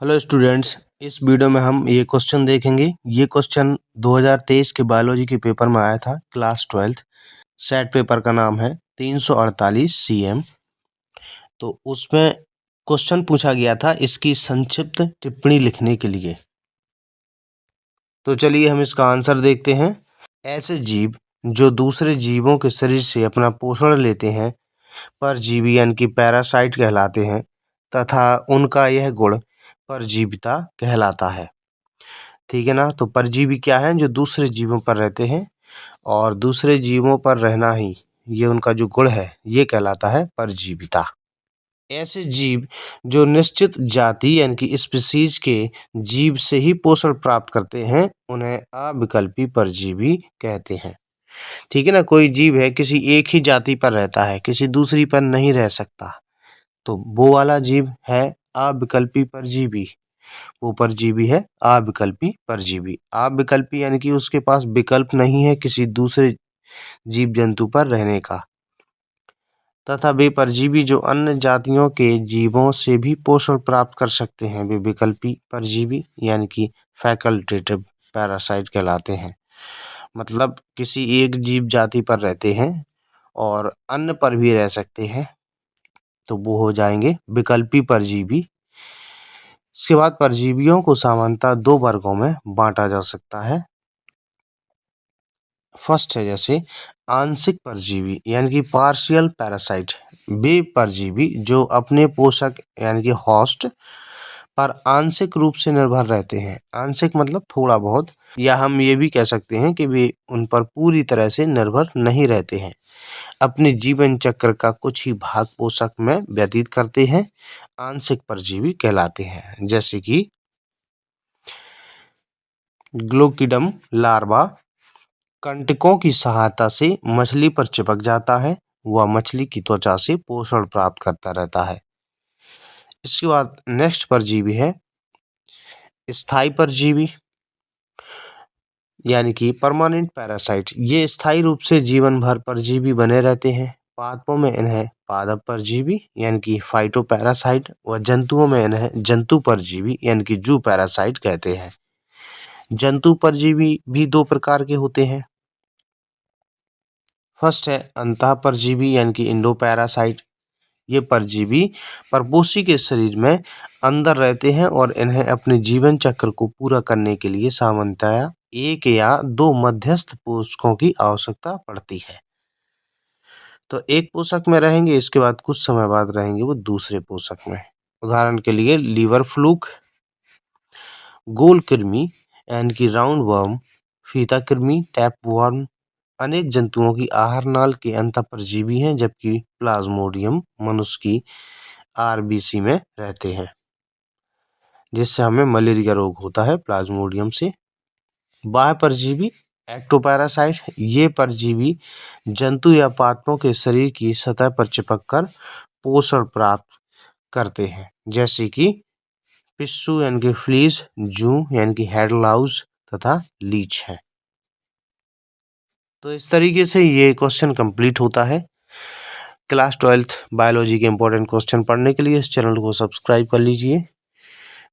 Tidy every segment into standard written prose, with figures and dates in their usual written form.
Hello students, इस video में हम ये क्वेश्चन देखेंगे। ये क्वेश्चन 2023 के बायोलॉजी के पेपर में आया था, क्लास 12 सेट पेपर का नाम है 348 सीएम। तो उसमें क्वेश्चन पूछा गया था इसकी संक्षिप्त टिप्पणी लिखने के लिए। तो चलिए हम इसका आंसर देखते हैं। ऐसे जीव जो दूसरे जीवों के शरीर से अपना पोषण लेते हैं परजीवी यानी कि पैरासाइट कहलाते हैं तथा उनका यह गुण परजीविता कहलाता है। ठीक है ना। तो परजीवी क्या है? जो दूसरे जीवों पर रहते हैं और दूसरे जीवों पर रहना ही ये उनका जो गुण है ये कहलाता है परजीविता। ऐसे जीव जो निश्चित जाति यानी कि स्पीसीज के जीव से ही पोषण प्राप्त करते हैं उन्हें अविकल्पी परजीवी कहते हैं। ठीक है ना। कोई जीव है किसी एक ही जाति पर रहता है, किसी दूसरी पर नहीं रह सकता, तो वो वाला जीव है अविकल्पी परजीवी। वो परजीवी है अविकल्पी परजीवी। अविकल्पी यानी कि उसके पास विकल्प नहीं है किसी दूसरे जीव जंतु पर रहने का, तथा वे परजीवी जो अन्य जातियों के जीवों से भी पोषण प्राप्त कर सकते हैं वे विकल्पी परजीवी यानी कि फैकल्टेटिव पैरासाइट कहलाते हैं। मतलब किसी एक जीव जाति पर रहते हैं और अन्य पर भी रह सकते हैं, तो वो हो जाएंगे विकल्पी परजीवी। इसके बाद परजीवियों को सामान्यतः दो वर्गों में बांटा जा सकता है। फर्स्ट है जैसे आंशिक परजीवी यानी कि पार्शियल पैरासाइट। वे परजीवी जो अपने पोषक यानी कि होस्ट पर आंशिक रूप से निर्भर रहते हैं। आंशिक मतलब थोड़ा बहुत, या हम ये भी कह सकते हैं कि वे उन पर पूरी तरह से निर्भर नहीं रहते हैं। अपने जीवन चक्र का कुछ ही भाग पोषक में व्यतीत करते हैं, आंशिक परजीवी कहलाते हैं। जैसे कि ग्लोकिडम लार्वा कंटकों की सहायता से मछली पर चिपक जाता है, वह मछली की त्वचा से पोषण प्राप्त करता रहता है। इसके बाद नेक्स्ट परजीवी है स्थायी परजीवी यानी कि परमानेंट पैरासाइट। ये स्थायी रूप से जीवन भर परजीवी बने रहते हैं। पादपों में इन्हें पादप परजीवी यानी कि फाइटो पैरासाइट व जंतुओं में इन्हें जंतु परजीवी यानी कि जू पैरासाइट कहते हैं। जंतु परजीवी भी दो प्रकार के होते हैं। फर्स्ट है अंतः परजीवी यानी कि इंडो पैरासाइट। ये परजीवी परपोषी के शरीर में अंदर रहते हैं और इन्हें अपने जीवन चक्र को पूरा करने के लिए सामान्यतया एक या दो मध्यस्थ पोषकों की आवश्यकता पड़ती है। तो एक पोषक में रहेंगे, इसके बाद कुछ समय बाद रहेंगे वो दूसरे पोषक में। उदाहरण के लिए लीवर फ्लूक, गोल कृमि यानी कि राउंड वर्म, फीता कृमि, टैप वर्म अनेक जंतुओं की आहार नाल के अंतः परजीवी हैं, जबकि प्लाज्मोडियम मनुष्य की आरबीसी में रहते हैं, जिससे हमें मलेरिया रोग होता है प्लाज्मोडियम से। बाह्य परजीवी एक्टोपैरासाइट। ये परजीवी जंतु या पादपों के शरीर की सतह पर चिपककर पोषण प्राप्त करते हैं, जैसे कि पिस्सू यानी कि फ्लीज, जू यानी कि हेडलाउस तथा लीच है। तो इस तरीके से ये क्वेश्चन कंप्लीट होता है। क्लास 12 बायोलॉजी के इंपॉर्टेंट क्वेश्चन पढ़ने के लिए इस चैनल को सब्सक्राइब कर लीजिए।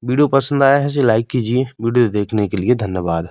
वीडियो पसंद आया है इसे लाइक कीजिए। वीडियो देखने के लिए धन्यवाद।